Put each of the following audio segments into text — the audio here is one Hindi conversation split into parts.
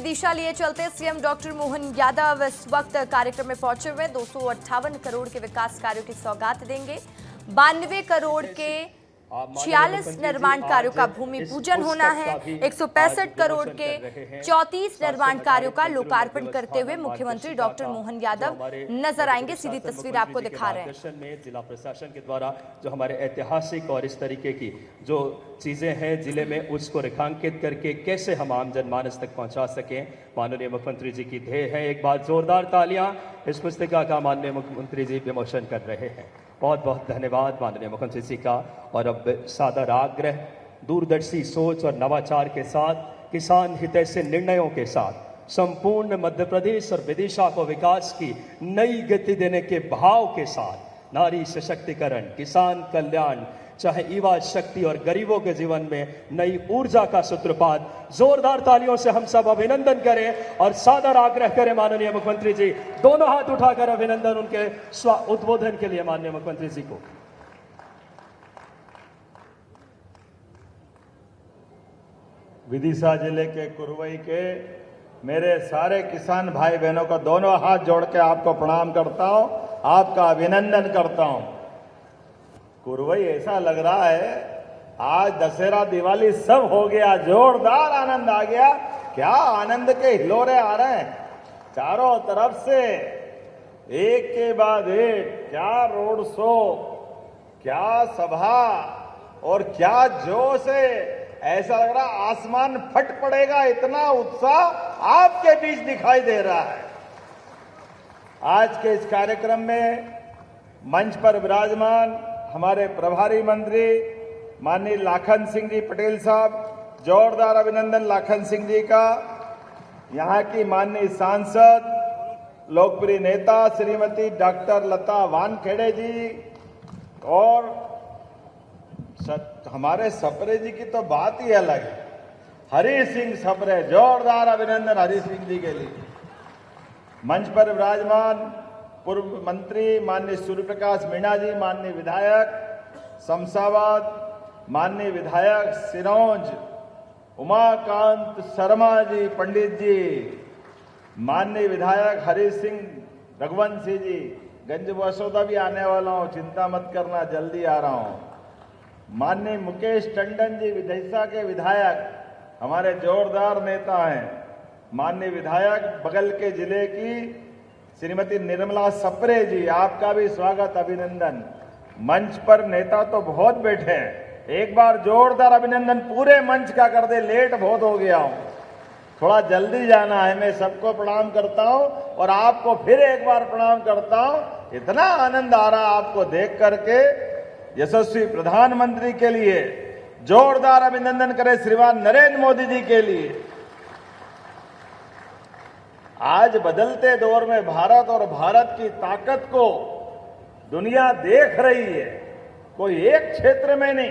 विदिशा लिए चलते सीएम डॉक्टर मोहन यादव इस वक्त कार्यक्रम में पहुंचे हुए 258 करोड़ के विकास कार्यों की सौगात देंगे। 92 करोड़ के 46 निर्माण कार्यों का भूमि पूजन होना है। 165 करोड़ के 34 निर्माण कार्यों का लोकार्पण करते हुए मुख्यमंत्री डॉक्टर मोहन यादव नजर आएंगे। सीधी तस्वीर आपको दिखा रहे हैं। जिला प्रशासन के द्वारा जो हमारे ऐतिहासिक और इस तरीके की जो चीजें हैं जिले में, उसको रेखांकित करके कैसे हम आम जनमानस तक पहुंचा सकें, माननीय मुख्यमंत्री जी की ध्येय है। एक बार जोरदार तालियां इस पुस्तिका का माननीय मुख्यमंत्री जी विमोचन कर रहे हैं। बहुत बहुत धन्यवाद माननीय मुख्यमंत्री जी का। और अब सादर आग्रह, दूरदर्शी सोच और नवाचार के साथ, किसान हितैषी निर्णयों के साथ संपूर्ण मध्य प्रदेश और विदिशा को विकास की नई गति देने के भाव के साथ नारी सशक्तिकरण, किसान कल्याण, चाहे युवा शक्ति और गरीबों के जीवन में नई ऊर्जा का सूत्रपात, जोरदार तालियों से हम सब अभिनंदन करें और सादर आग्रह करें माननीय मुख्यमंत्री जी, दोनों हाथ उठाकर अभिनंदन उनके उद्बोधन के लिए माननीय मुख्यमंत्री जी को। विदिशा जिले के कुरवई के मेरे सारे किसान भाई बहनों को दोनों हाथ जोड़ के आपको प्रणाम करता हूं, आपका अभिनंदन करता हूं। कुरवई ऐसा लग रहा है आज दशहरा दिवाली सब हो गया, जोरदार आनंद आ गया। क्या आनंद के हिलोरे आ रहे हैं चारों तरफ से, एक के बाद एक, क्या रोड शो, क्या सभा और क्या जोश है। ऐसा लग रहा आसमान फट पड़ेगा, इतना उत्साह आपके बीच दिखाई दे रहा है। आज के इस कार्यक्रम में मंच पर विराजमान हमारे प्रभारी मंत्री माननीय लाखन सिंह जी पटेल साहब, जोरदार अभिनंदन लाखन सिंह जी का। यहाँ की माननीय सांसद लोकप्रिय नेता श्रीमती डॉक्टर लता वानखेड़े जी और हमारे सप्रे जी की तो बात ही अलग है, हरी सिंह सप्रे, जोरदार अभिनंदन हरी सिंह जी के लिए। मंच पर विराजमान पूर्व मंत्री माननीय सूर्य प्रकाश मीणा जी, माननीय विधायक शमशाबाद, माननीय विधायक सिरौंज उमाकांत शर्मा जी पंडित जी, माननीय विधायक हरी सिंह रघुवंशी जी, गंज बसोदा भी आने वाला हूं, चिंता मत करना, जल्दी आ रहा हूं। माननीय मुकेश टंडन जी विदिशा के विधायक, हमारे जोरदार नेता हैं। माननीय विधायक बगल के जिले की श्रीमती निर्मला सप्रे जी, आपका भी स्वागत अभिनंदन। मंच पर नेता तो बहुत बैठे हैं, एक बार जोरदार अभिनंदन पूरे मंच का कर दे, लेट बहुत हो गया हूं, थोड़ा जल्दी जाना है। मैं सबको प्रणाम करता हूं और आपको फिर एक बार प्रणाम करता हूं। इतना आनंद आ रहा आपको देख करके। यशस्वी प्रधानमंत्री के लिए जोरदार अभिनंदन करें श्रीमान नरेंद्र मोदी जी के लिए। आज बदलते दौर में भारत और भारत की ताकत को दुनिया देख रही है। कोई एक क्षेत्र में नहीं,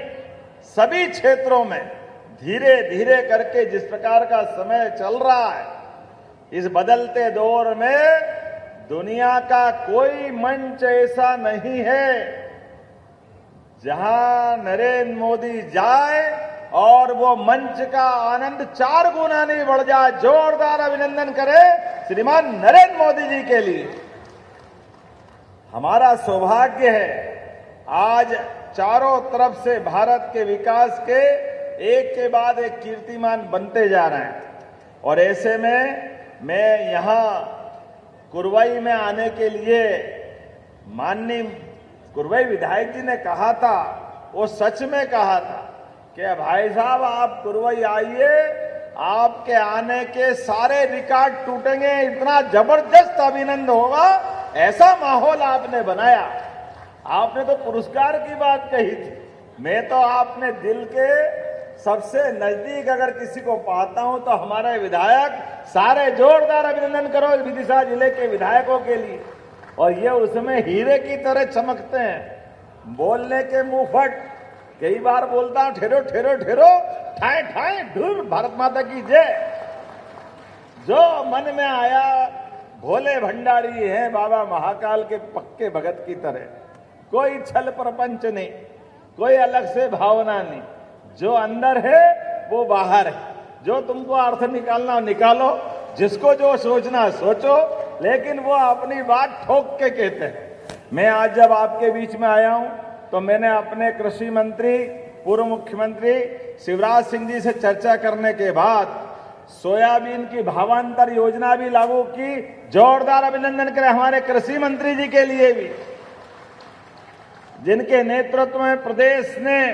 सभी क्षेत्रों में धीरे धीरे करके जिस प्रकार का समय चल रहा है, इस बदलते दौर में दुनिया का कोई मंच ऐसा नहीं है जहां नरेंद्र मोदी जाए और वो मंच का आनंद 4 गुना नहीं बढ़ जाए। जोरदार अभिनंदन करें श्रीमान नरेंद्र मोदी जी के लिए। हमारा सौभाग्य है आज चारों तरफ से भारत के विकास के एक के बाद एक कीर्तिमान बनते जा रहे हैं। और ऐसे में मैं यहां कुरवई में आने के लिए, माननीय कुरवई विधायक जी ने कहा था, वो सच में कहा था कि भाई साहब आप कुरवई आइए, आपके आने के सारे रिकॉर्ड टूटेंगे, इतना जबरदस्त अभिनंदन होगा, ऐसा माहौल आपने बनाया। आपने तो पुरस्कार की बात कही थी, मैं तो आपने दिल के सबसे नजदीक अगर किसी को पाता हूं तो हमारे विधायक, सारे जोरदार अभिनंदन करो विदिशा जिले के विधायकों के लिए। और ये उसमें हीरे की तरह चमकते हैं, बोलने के मुंहफट। कई बार बोलता हूं ठहरो ठहरो ठहरो, ठाए ठाए ढूर, भारत माता की जय। जो मन में आया, भोले भंडारी हैं बाबा महाकाल के पक्के भगत की तरह, कोई छल प्रपंच नहीं, कोई अलग से भावना नहीं, जो अंदर है वो बाहर है। जो तुमको अर्थ निकालना निकालो, जिसको जो सोचना सोचो, लेकिन वो अपनी बात ठोक के कहते हैं। मैं आज जब आपके बीच में आया हूं तो मैंने अपने कृषि मंत्री पूर्व मुख्यमंत्री शिवराज सिंह जी से चर्चा करने के बाद सोयाबीन की भावांतर योजना भी लागू की। जोरदार अभिनंदन करें हमारे कृषि मंत्री जी के लिए भी, जिनके नेतृत्व में प्रदेश ने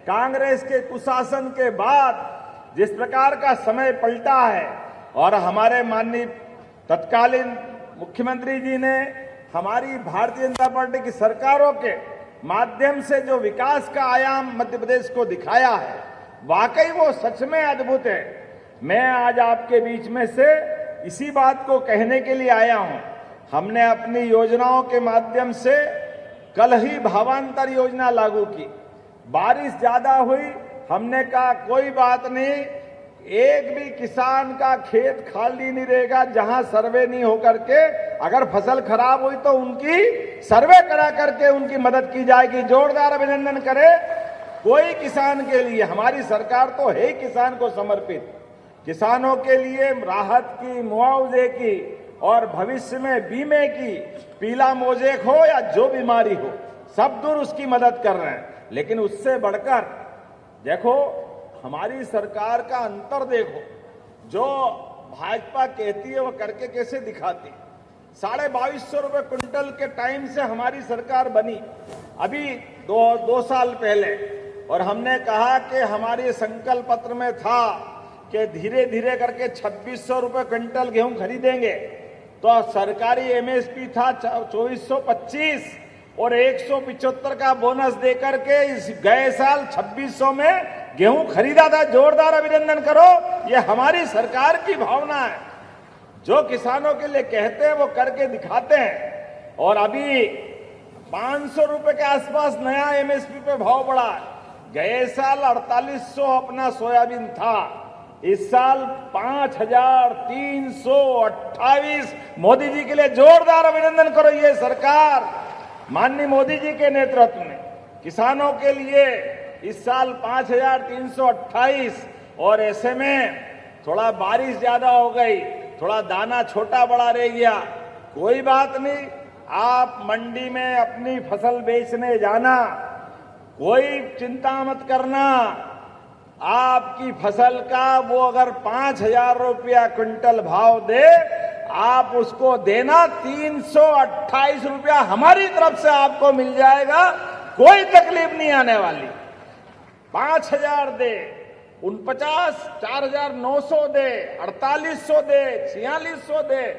कांग्रेस के कुशासन के बाद जिस प्रकार का समय पलटा है, और हमारे माननीय तत्कालीन मुख्यमंत्री जी ने हमारी भारतीय जनता पार्टी की सरकारों के माध्यम से जो विकास का आयाम मध्य प्रदेश को दिखाया है, वाकई वो सच में अद्भुत है। मैं आज आपके बीच में से इसी बात को कहने के लिए आया हूं। हमने अपनी योजनाओं के माध्यम से कल ही भावांतर योजना लागू की। बारिश ज्यादा हुई, हमने कहा कोई बात नहीं, एक भी किसान का खेत खाली नहीं रहेगा जहां सर्वे नहीं होकर के, अगर फसल खराब हुई तो उनकी सर्वे करा करके उनकी मदद की जाएगी। जोरदार अभिनंदन करें कोई किसान के लिए। हमारी सरकार तो है ही किसान को समर्पित। किसानों के लिए राहत की, मुआवजे की और भविष्य में बीमे की, पीला मोजेक हो या जो बीमारी हो, सब दूर उसकी मदद कर रहे हैं। लेकिन उससे बढ़कर देखो, हमारी सरकार का अंतर देखो, जो भाजपा कहती है वो करके कैसे दिखाती। 2250 रुपए क्विंटल के टाइम से हमारी सरकार बनी, अभी दो साल पहले, और हमने कहा कि हमारे संकल्प पत्र में था कि धीरे धीरे करके 2600 रुपए क्विंटल गेहूं खरीदेंगे। तो सरकारी एमएसपी था 2425 और 175 का बोनस देकर के इस गए साल 2600 में गेहूं खरीदा था। जोरदार अभिनंदन करो, ये हमारी सरकार की भावना है। जो किसानों के लिए कहते हैं वो करके दिखाते हैं। और अभी 500 रुपए के आसपास नया एमएसपी पे भाव बढ़ा। गए साल 4800 अपना सोयाबीन था, इस साल 5328। मोदी जी के लिए जोरदार अभिनंदन करो। ये सरकार माननीय मोदी जी के नेतृत्व में किसानों के लिए इस साल 5328। और ऐसे में थोड़ा बारिश ज्यादा हो गई, थोड़ा दाना छोटा बड़ा रह गया, कोई बात नहीं। आप मंडी में अपनी फसल बेचने जाना, कोई चिंता मत करना। आपकी फसल का वो अगर 5000 रुपया क्विंटल भाव दे, आप उसको देना 328 रुपया हमारी तरफ से आपको मिल जाएगा, कोई तकलीफ नहीं आने वाली। 5000 दे, 49, 4900 दे, 4800 दे, 4600 दे,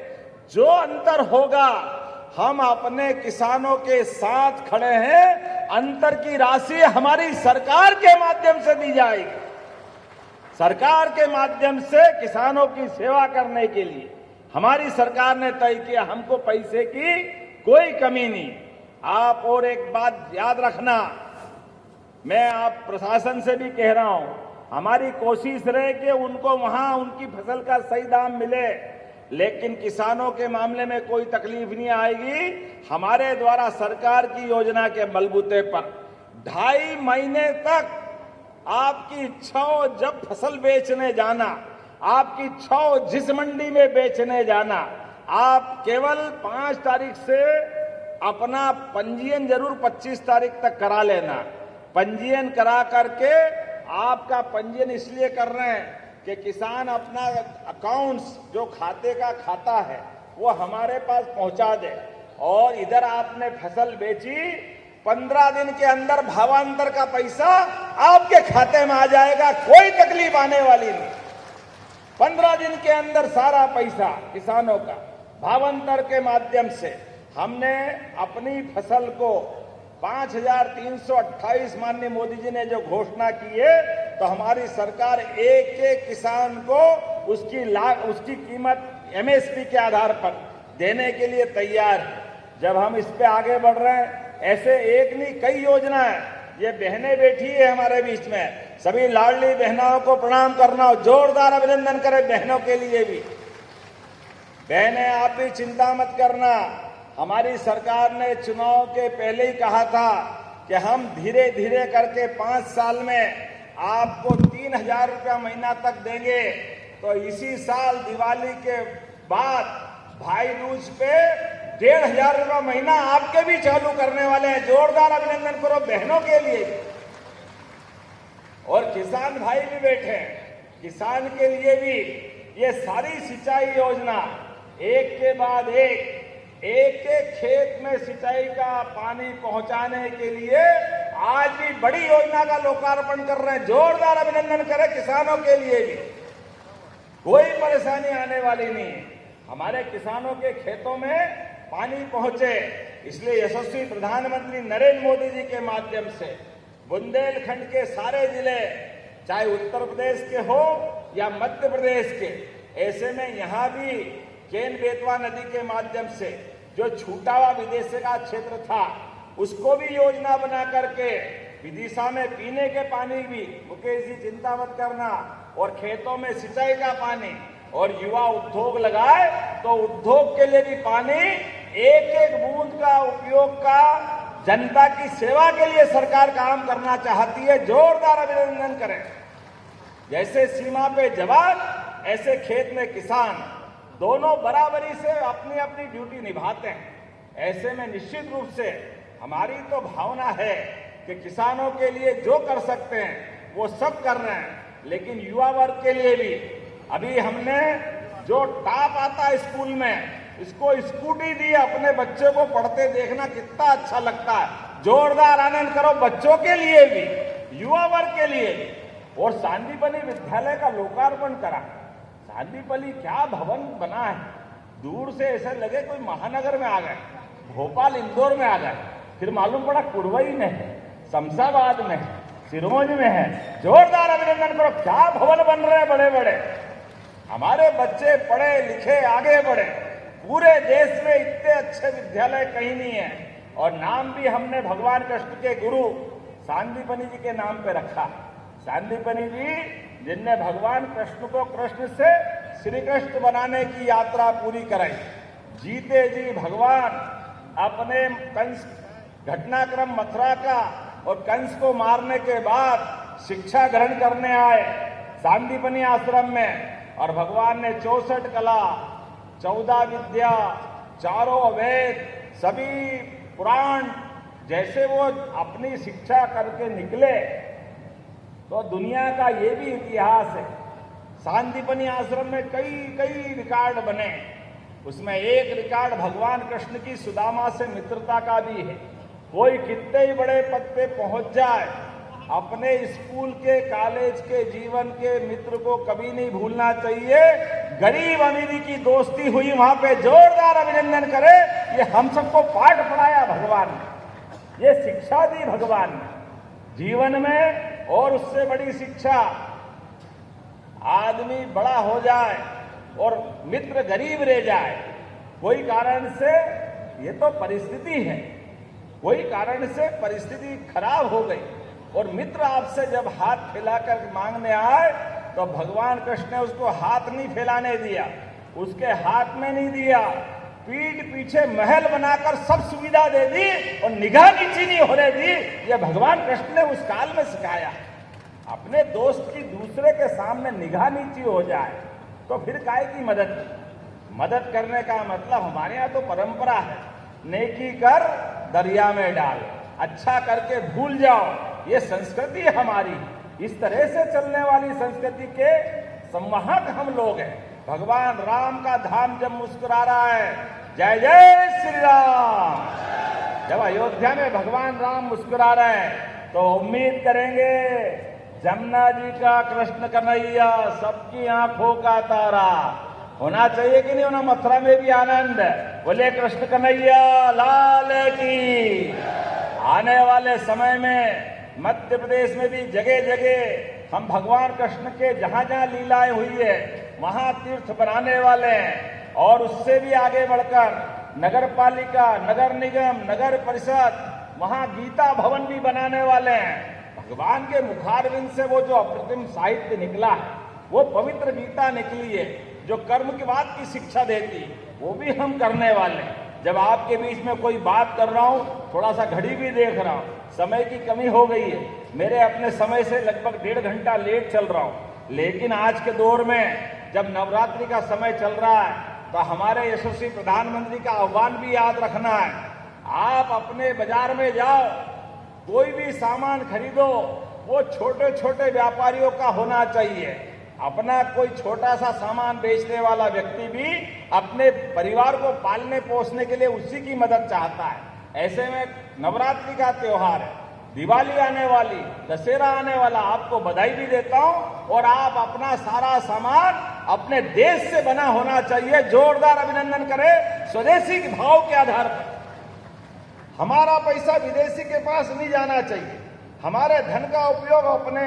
जो अंतर होगा हम अपने किसानों के साथ खड़े हैं। अंतर की राशि हमारी सरकार के माध्यम से दी जाएगी। सरकार के माध्यम से किसानों की सेवा करने के लिए हमारी सरकार ने तय किया, हमको पैसे की कोई कमी नहीं। आप और एक बात याद रखना, मैं आप प्रशासन से भी कह रहा हूं, हमारी कोशिश रहे कि उनको वहां उनकी फसल का सही दाम मिले, लेकिन किसानों के मामले में कोई तकलीफ नहीं आएगी। हमारे द्वारा सरकार की योजना के बलबूते पर 2.5 महीने तक आपकी इच्छा हो जब फसल बेचने जाना, आपकी इच्छा हो जिस मंडी में बेचने जाना, आप केवल 5 तारीख से अपना पंजीयन जरूर 25 तारीख तक करा लेना। पंजीयन करा करके, आपका पंजीयन इसलिए कर रहे हैं कि किसान अपना अकाउंट्स जो खाते का खाता है वो हमारे पास पहुंचा दे, और इधर आपने फसल बेची, 15 दिन के अंदर भावांतर का पैसा आपके खाते में आ जाएगा, कोई तकलीफ आने वाली नहीं। 15 दिन के अंदर सारा पैसा किसानों का भावांतर के माध्यम से। हमने अपनी फसल को 5328 माननीय मोदी जी ने जो घोषणा की है, तो हमारी सरकार एक एक किसान को उसकी कीमत एमएसपी के आधार पर देने के लिए तैयार है। जब हम इस पे आगे बढ़ रहे हैं, ऐसे एक नहीं कई योजनाएं, ये बहनें बैठी है हमारे बीच में, सभी लाडली बहनों को प्रणाम करना, जोरदार अभिनंदन करें बहनों के लिए भी। बहनें आप भी चिंता मत करना, हमारी सरकार ने चुनाव के पहले ही कहा था कि हम धीरे धीरे करके 5 साल में आपको 3000 रुपया महीना तक देंगे। तो इसी साल दिवाली के बाद भाई दूज पे 1,500 रुपये महीना आपके भी चालू करने वाले हैं। जोरदार अभिनंदन करो बहनों के लिए। और किसान भाई भी बैठे हैं, किसान के लिए भी ये सारी सिंचाई योजना एक के बाद एक खेत में सिंचाई का पानी पहुंचाने के लिए आज भी बड़ी योजना का लोकार्पण कर रहे हैं। जोरदार अभिनंदन करें किसानों के लिए भी। कोई परेशानी आने वाली नहीं है, हमारे किसानों के खेतों में पानी पहुंचे। इसलिए यशस्वी प्रधानमंत्री नरेंद्र मोदी जी के माध्यम से बुंदेलखंड के सारे जिले, चाहे उत्तर प्रदेश के हो या मध्य प्रदेश के, ऐसे में यहां भी केन बेतवा नदी के माध्यम से जो छूटा हुआ विदेशी का क्षेत्र था उसको भी योजना बना करके विदिशा में पीने के पानी भी, मुकेश जी चिंता मत करना, और खेतों में सिंचाई का पानी, और युवा उद्योग लगाए तो उद्योग के लिए भी पानी, एक एक बूंद का उपयोग का जनता की सेवा के लिए सरकार काम करना चाहती है। जोरदार अभिनंदन करें। जैसे सीमा पे जवान ऐसे खेत में किसान, दोनों बराबरी से अपनी अपनी ड्यूटी निभाते हैं। ऐसे में निश्चित रूप से हमारी तो भावना है कि किसानों के लिए जो कर सकते हैं वो सब कर रहे हैं, लेकिन युवा वर्ग के लिए भी अभी हमने जो टॉप आता है स्कूल में, इसको स्कूटी दी, अपने बच्चे को पढ़ते देखना कितना अच्छा लगता है। जोरदार आनंद करो बच्चों के लिए भी, युवा वर्ग के लिए भी। और सांदीपनि विद्यालय का लोकार्पण करा। सांदीपनि क्या भवन बना है, दूर से ऐसा लगे कोई महानगर में आ गए, भोपाल इंदौर में आ गए, फिर मालूम पड़ा कुरवई में है, शमशाबाद में है, सिरोंज में है। जोरदार अभिनंदन करो, क्या भवन बन रहे हैं बड़े बड़े। हमारे बच्चे पढ़े लिखे आगे बढ़े। पूरे देश में इतने अच्छे विद्यालय कहीं नहीं है। और नाम भी हमने भगवान कृष्ण के गुरु सांदीपनि जी के नाम पे रखा। सांदीपनि जी जिनने भगवान कृष्ण को कृष्ण से श्री कृष्ण बनाने की यात्रा पूरी कराई। जीते जी भगवान अपने कंस घटनाक्रम मथुरा का और कंस को मारने के बाद शिक्षा ग्रहण करने आए सांदीपनि आश्रम में। और भगवान ने 64 कला, 14 विद्या, चारों वेद, सभी पुराण, जैसे वो अपनी शिक्षा करके निकले तो दुनिया का ये भी इतिहास है। सांदीपनि आश्रम में कई रिकॉर्ड बने। उसमें एक रिकॉर्ड भगवान कृष्ण की सुदामा से मित्रता का भी है। कोई कितने ही बड़े पद पे पहुंच जाए, अपने स्कूल के कॉलेज के जीवन के मित्र को कभी नहीं भूलना चाहिए। गरीब अमीरी की दोस्ती हुई वहां पे। जोरदार अभिनंदन करे। ये हम सबको पाठ पढ़ाया भगवान ने, ये शिक्षा दी भगवान ने जीवन में। और उससे बड़ी शिक्षा, आदमी बड़ा हो जाए और मित्र गरीब रह जाए, कोई कारण से, ये तो परिस्थिति है, कोई कारण से परिस्थिति खराब हो गई और मित्र आपसे जब हाथ फैलाकर मांगने आए तो भगवान कृष्ण ने उसको हाथ नहीं फैलाने दिया, उसके हाथ में नहीं दिया, पीठ पीछे महल बनाकर सब सुविधा दे दी और निगाह नीची नहीं होने दी। ये भगवान कृष्ण ने उस काल में सिखाया। अपने दोस्त की दूसरे के सामने निगाह नीची हो जाए तो फिर काहे की मदद करने का मतलब हमारे यहाँ तो परंपरा है, नेकी कर दरिया में डाल, अच्छा करके भूल जाओ। ये संस्कृति है हमारी। इस तरह से चलने वाली संस्कृति के संवाहक हम लोग हैं। भगवान राम का धाम जब मुस्कुरा रहा है, जय जय श्री राम, जब अयोध्या में भगवान राम मुस्कुरा रहे हैं तो उम्मीद करेंगे जमुना जी का कृष्ण कन्हैया सबकी आंखों का तारा होना चाहिए कि नहीं होना। मथुरा में भी आनंद, बोले कृष्ण कन्हैया लाल की। आने वाले समय में मध्य प्रदेश में भी जगह जगह हम भगवान कृष्ण के जहां जहां लीलाएं हुई है वहां तीर्थ बनाने वाले हैं। और उससे भी आगे बढ़कर नगर पालिका, नगर निगम, नगर परिषद, वहां गीता भवन भी बनाने वाले हैं। भगवान के मुखारविंद से वो जो अप्रतिम साहित्य निकला है, वो पवित्र गीता निकली है जो कर्म के बाद की शिक्षा देती, वो भी हम करने वाले हैं। जब आपके बीच में कोई बात कर रहा हूं, थोड़ा सा घड़ी भी देख रहा हूं, समय की कमी हो गई है, मेरे अपने समय से लगभग 1.5 घंटा लेट चल रहा हूं। लेकिन आज के दौर में जब नवरात्रि का समय चल रहा है तो हमारे यशस्वी प्रधानमंत्री का आह्वान भी याद रखना है। आप अपने बाजार में जाओ, कोई भी सामान खरीदो, वो छोटे छोटे व्यापारियों का होना चाहिए। अपना कोई छोटा सा सामान बेचने वाला व्यक्ति भी अपने परिवार को पालने पोसने के लिए उसी की मदद चाहता है। ऐसे में नवरात्रि का त्योहार है, दिवाली आने वाली, दशहरा आने वाला, आपको बधाई भी देता हूं। और आप अपना सारा सामान अपने देश से बना होना चाहिए। जोरदार अभिनंदन करें स्वदेशी के भाव के आधार पर। हमारा पैसा विदेशी के पास नहीं जाना चाहिए। हमारे धन का उपयोग अपने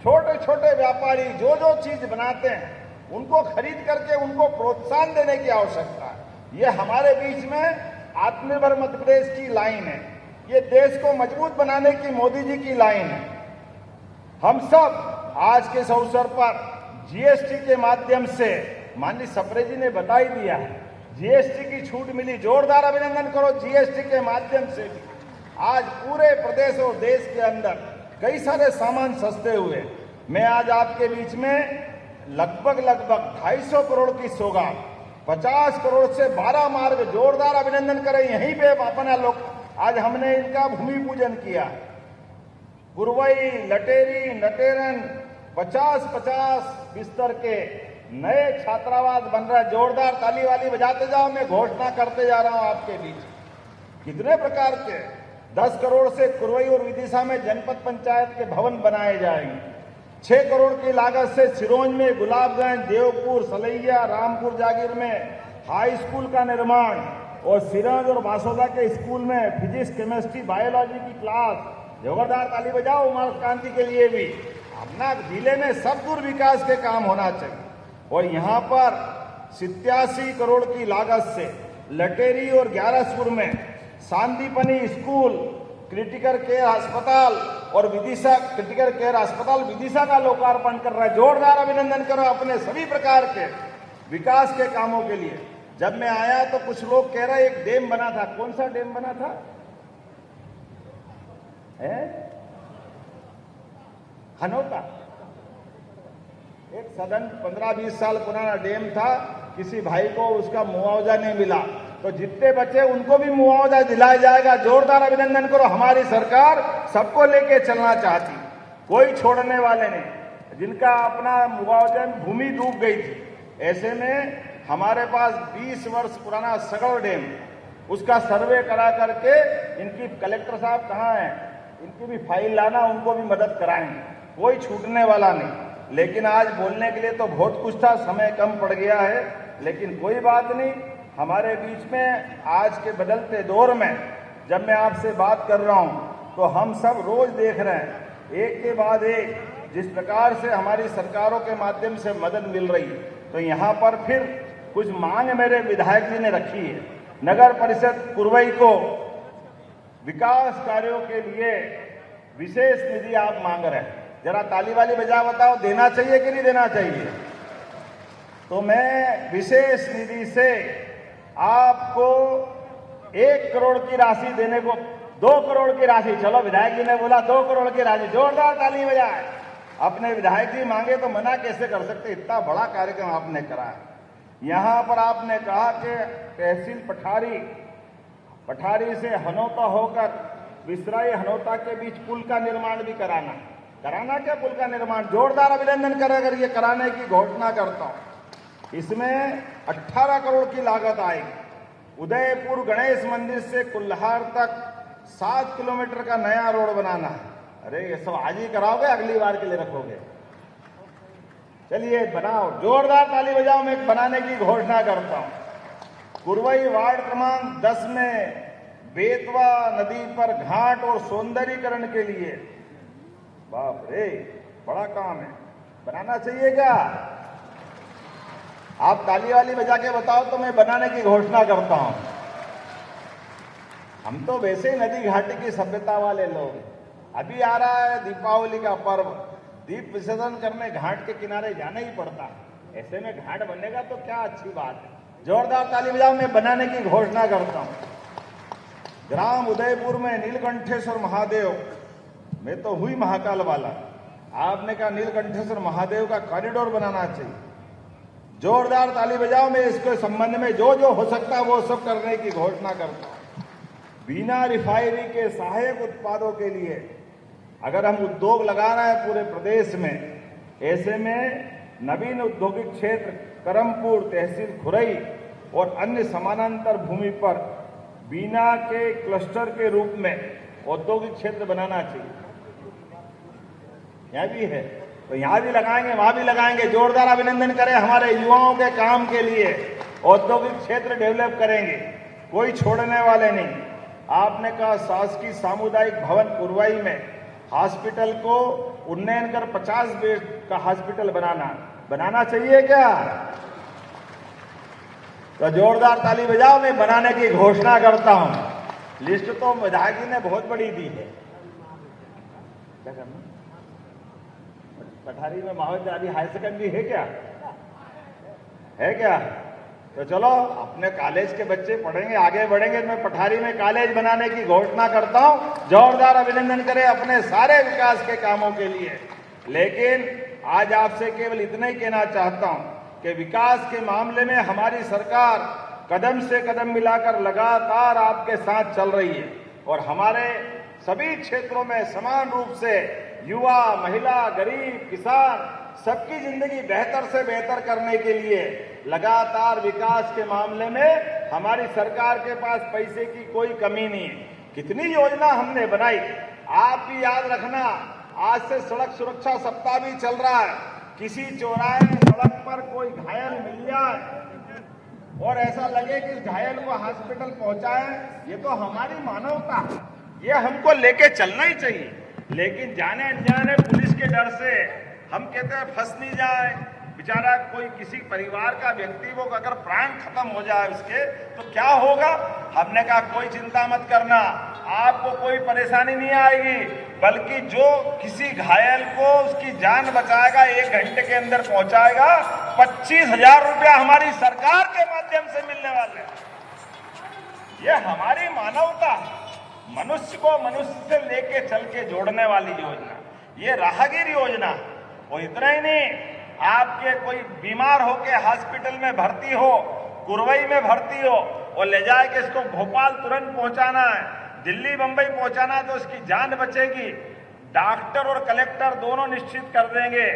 छोटे छोटे व्यापारी जो जो चीज बनाते हैं उनको खरीद करके उनको प्रोत्साहन देने की आवश्यकता है। ये हमारे बीच में आत्मनिर्भर मध्य प्रदेश की लाइन है, ये देश को मजबूत बनाने की मोदी जी की लाइन है। हम सब आज के इस अवसर पर जीएसटी के माध्यम से, माननीय सप्रे जी ने बता ही दिया है, जीएसटी की छूट मिली। जोरदार अभिनंदन करो। जीएसटी के माध्यम से भी आज पूरे प्रदेश और देश के अंदर कई सारे सामान सस्ते हुए। मैं आज आपके बीच में लगभग 250 करोड़ की सौगात, 50 करोड़ से 12 मार्ग, जोरदार अभिनंदन करें। यहीं पे अपना लोग आज हमने इनका भूमि पूजन किया। पुरवई, लटेरी, नटेरन 50-50 बिस्तर के नए छात्रावास बन रहा है। जोरदार ताली वाली बजाते जाओ। मैं घोषणा करते जा रहा हूं आपके बीच। कितने प्रकार के 10 करोड़ से कुरवई और विदिशा में जनपद पंचायत के भवन बनाए जाएंगे। 6 करोड़ की लागत से सिरोंज में, गुलाबगंज, देवपुर, सलैया, रामपुर जागीर में हाई स्कूल का निर्माण और सिरंज और बासोदा के स्कूल में फिजिक्स, केमिस्ट्री, बायोलॉजी की क्लास। जोरदार ताली बजाओ उमर क्रांति के लिए भी। अपना जिले में सब दूर विकास के काम होना चाहिए। और यहाँ पर 87 करोड़ की लागत से लटेरी और 11 में सांदीपनी स्कूल, क्रिटिकल केयर अस्पताल और विदिशा क्रिटिकल केयर अस्पताल विदिशा का लोकार्पण कर रहा है। जोरदार अभिनंदन करो अपने सभी प्रकार के विकास के कामों के लिए। जब मैं आया तो कुछ लोग कह रहे एक डैम बना था। कौन सा डैम बना था? हनोता। एक सदन 15-20 साल पुराना डैम था। किसी भाई को उसका मुआवजा नहीं मिला, तो जितने बचे उनको भी मुआवजा दिलाया जाएगा। जोरदार अभिनंदन करो। हमारी सरकार सबको लेके चलना चाहती, कोई छोड़ने वाले नहीं। जिनका अपना मुआवजा में भूमि डूब गई थी, ऐसे में हमारे पास 20 वर्ष पुराना सगड़ डैम, उसका सर्वे करा करके इनकी कलेक्टर साहब कहाँ हैं, इनकी भी फाइल लाना, उनको भी मदद कराएंगे। कोई छूटने वाला नहीं। लेकिन आज बोलने के लिए तो बहुत कुछ था, समय कम पड़ गया है, लेकिन कोई बात नहीं। हमारे बीच में आज के बदलते दौर में जब मैं आपसे बात कर रहा हूं तो हम सब रोज देख रहे हैं एक के बाद एक जिस प्रकार से हमारी सरकारों के माध्यम से मदद मिल रही है। तो यहाँ पर फिर कुछ मांग मेरे विधायक जी ने रखी है। नगर परिषद कुरवई को विकास कार्यों के लिए विशेष निधि आप मांग रहे हैं। जरा ताली वाली बजा बताओ, देना चाहिए कि नहीं देना चाहिए? तो मैं विशेष निधि से आपको 1 करोड़ की राशि देने को, 2 करोड़ की राशि, चलो विधायक जी ने बोला 2 करोड़ की राशि, जोरदार ताली बजाए। अपने विधायक जी मांगे तो मना कैसे कर सकते? इतना बड़ा कार्यक्रम आपने कराया। यहां पर आपने कहा कि तहसील पठारी से हनोता होकर विसराई हनोता के बीच पुल का निर्माण भी कराना क्या पुल का निर्माण? जोरदार अभिनंदन करें अगर ये कराने की घोषणा करता हूं। इसमें 18 करोड़ की लागत आएगी। उदयपुर गणेश मंदिर से कुल्हार तक 7 किलोमीटर का नया रोड बनाना है। अरे ये सब आज ही कराओगे, अगली बार के लिए रखोगे? चलिए बनाओ, जोरदार ताली बजाओ। मैं बनाने की घोषणा करता हूं। कुरवई वार्ड क्रमांक 10 में बेतवा नदी पर घाट और सौंदर्यीकरण के लिए, बाप रे बड़ा काम है, बनाना चाहिए क्या? आप ताली वाली बजा के बताओ तो मैं बनाने की घोषणा करता हूं। हम तो वैसे ही नदी घाटी की सभ्यता वाले लोग। अभी आ रहा है दीपावली का पर्व, दीप विसर्जन करने घाट के किनारे जाना ही पड़ता है। ऐसे में घाट बनेगा तो क्या अच्छी बात है। जोरदार ताली बजाओ। मैं बनाने की घोषणा करता हूं। ग्राम उदयपुर में नीलकंठेश्वर महादेव, मैं तो हुई महाकाल वाला, आपने कहा नीलकंठेश्वर महादेव का कॉरिडोर बनाना चाहिए। जोरदार ताली बजाओ। मैं इसके संबंध में जो जो हो सकता है वो सब करने की घोषणा करता हूं। बिना रिफाइनरी के सहायक उत्पादों के लिए अगर हम उद्योग लगा रहे हैं पूरे प्रदेश में, ऐसे में नवीन औद्योगिक क्षेत्र करमपुर, तहसील खुरई और अन्य समानांतर भूमि पर बीना के क्लस्टर के रूप में औद्योगिक क्षेत्र बनाना चाहिए। यहाँ भी है तो यहाँ भी लगाएंगे, वहां भी लगाएंगे। जोरदार अभिनंदन करें हमारे युवाओं के काम के लिए। औद्योगिक क्षेत्र डेवलप करेंगे, कोई छोड़ने वाले नहीं। आपने कहा शासकीय सामुदायिक भवन पुरवाई में हॉस्पिटल को उन्नयन कर 50 बेड का हॉस्पिटल बनाना चाहिए क्या? तो जोरदार ताली बजाओ। मैं बनाने की घोषणा करता हूं। लिस्ट तो विधायक जी ने बहुत बड़ी दी है। क्या करना? पठारी में महाविद्यालय हायर सेकेंडरी है क्या? है क्या? तो चलो अपने कॉलेज के बच्चे पढ़ेंगे, आगे बढ़ेंगे। मैं पठारी में कॉलेज बनाने की घोषणा करता हूं। जोरदार अभिनंदन करें अपने सारे विकास के कामों के लिए। लेकिन आज आपसे केवल इतना ही कहना चाहता हूं कि विकास के मामले में हमारी सरकार कदम से कदम मिलाकर लगातार आपके साथ चल रही है और हमारे सभी क्षेत्रों में समान रूप से युवा, महिला, गरीब, किसान सबकी जिंदगी बेहतर से बेहतर करने के लिए लगातार विकास के मामले में हमारी सरकार के पास पैसे की कोई कमी नहीं है। कितनी योजना हमने बनाई, आप भी याद रखना। आज से सड़क सुरक्षा सप्ताह भी चल रहा है। किसी चौराहे सड़क पर कोई घायल मिल जाए और ऐसा लगे कि इस घायल को हॉस्पिटल पहुंचाए, ये तो हमारी मानवता है, ये हमको लेके चलना ही चाहिए। लेकिन जाने अनजाने पुलिस के डर से हम कहते हैं फंस नहीं जाए। बेचारा कोई किसी परिवार का व्यक्ति वो अगर प्राण खत्म हो जाए उसके तो क्या होगा? हमने कहा कोई चिंता मत करना, आपको कोई परेशानी नहीं आएगी, बल्कि जो किसी घायल को उसकी जान बचाएगा 1 घंटे के अंदर पहुंचाएगा, 25,000 रुपया हमारी सरकार के माध्यम से मिलने वाले हैं। ये हमारी मानवता, मनुष्य को मनुष्य से लेके चल के जोड़ने वाली योजना, ये राहगीर योजना। और इतना ही नहीं, आपके कोई बीमार होके हॉस्पिटल में भर्ती हो, कुरवई में भर्ती हो और ले जाए के इसको भोपाल तुरंत पहुंचाना है, दिल्ली बंबई पहुंचाना है तो उसकी जान बचेगी। डॉक्टर और कलेक्टर दोनों निश्चित कर देंगे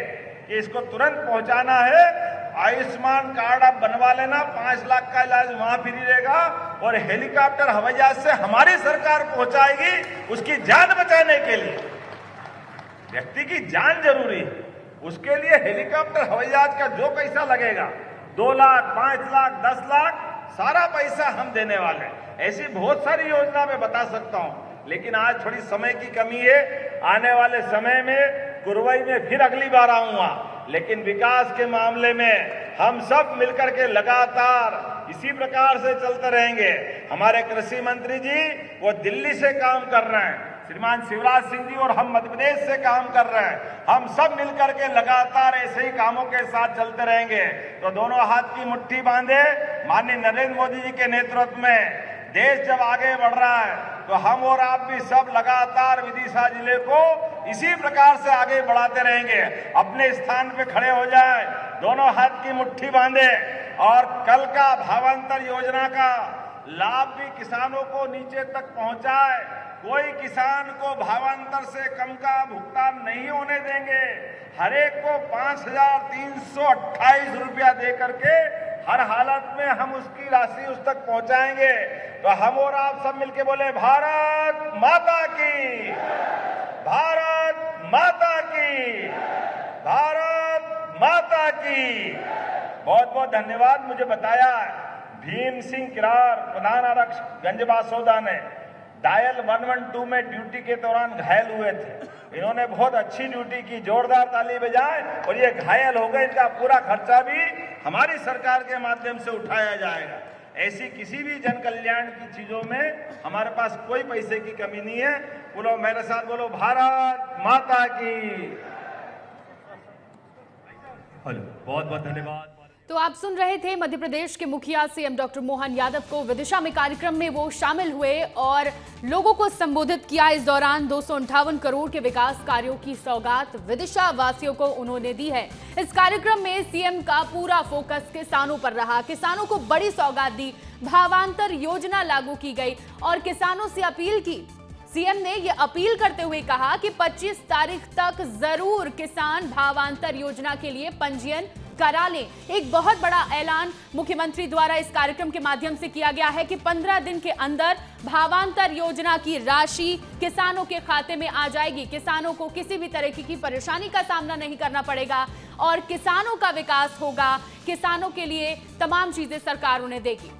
कि इसको तुरंत पहुंचाना है। आयुष्मान कार्ड आप बनवा लेना, 5 लाख का इलाज वहां फ्री रहेगा और हेलीकॉप्टर हवाई जहाज से हमारी सरकार पहुंचाएगी उसकी जान बचाने के लिए। व्यक्ति की जान जरूरी है, उसके लिए हेलीकॉप्टर हवाई जहाज का जो पैसा लगेगा 2 लाख, 5 लाख, 10 लाख सारा पैसा हम देने वाले हैं। ऐसी बहुत सारी योजना मैं बता सकता हूं, लेकिन आज थोड़ी समय की कमी है। आने वाले समय में कुरवई में फिर अगली बार आऊंगा। लेकिन विकास के मामले में हम सब मिलकर के लगातार इसी प्रकार से चलते रहेंगे। हमारे कृषि मंत्री जी वो दिल्ली से काम कर रहे हैं, श्रीमान शिवराज सिंह जी, और हम मध्य प्रदेश से काम कर रहे हैं। हम सब मिलकर के लगातार ऐसे ही कामों के साथ चलते रहेंगे। तो दोनों हाथ की मुट्ठी बांधे, माननीय नरेंद्र मोदी जी के नेतृत्व में देश जब आगे बढ़ रहा है तो हम और आप भी सब लगातार विदिशा जिले को इसी प्रकार से आगे बढ़ाते रहेंगे। अपने स्थान पे खड़े हो जाए, दोनों हाथ की मुट्ठी बांधे और कल का भावांतर योजना का लाभ भी किसानों को नीचे तक पहुंचाए। कोई किसान को भावांतर से कम का भुगतान नहीं होने देंगे। हर एक को 5,328 रुपया दे करके हर हालत में हम उसकी राशि उस तक पहुंचाएंगे। तो हम और आप सब मिलके बोले भारत माता की, भारत माता की, भारत माता की। बहुत बहुत धन्यवाद। मुझे बताया भीम सिंह किरार प्रधान आरक्षक गंजबासौदा ने डायल 112 में ड्यूटी के दौरान घायल हुए थे। इन्होंने बहुत अच्छी ड्यूटी की, जोरदार ताली बजाए। और ये घायल हो गए, इनका पूरा खर्चा भी हमारी सरकार के माध्यम से उठाया जाएगा। ऐसी किसी भी जन कल्याण की चीजों में हमारे पास कोई पैसे की कमी नहीं है। बोलो मेरे साथ, बोलो भारत माता की। हेलो, बहुत बहुत धन्यवाद। तो आप सुन रहे थे मध्य प्रदेश के मुखिया सीएम डॉक्टर मोहन यादव को विदिशा में कार्यक्रम में वो शामिल हुए और लोगों को संबोधित किया। इस दौरान 258 करोड़ के विकास कार्यों की सौगात विदिशा वासियों को उन्होंने दी है। इस कार्यक्रम में सीएम का पूरा फोकस किसानों पर रहा। किसानों को बड़ी सौगात दी, भावांतर योजना लागू की गई और किसानों से अपील की। सीएम ने यह अपील करते हुए कहा कि 25 तारीख तक जरूर किसान भावांतर योजना के लिए पंजीयन करा लें। एक बहुत बड़ा ऐलान मुख्यमंत्री द्वारा इस कार्यक्रम के माध्यम से किया गया है कि 15 दिन के अंदर भावांतर योजना की राशि किसानों के खाते में आ जाएगी। किसानों को किसी भी तरह की परेशानी का सामना नहीं करना पड़ेगा और किसानों का विकास होगा। किसानों के लिए तमाम चीजें सरकार उन्हें देगी।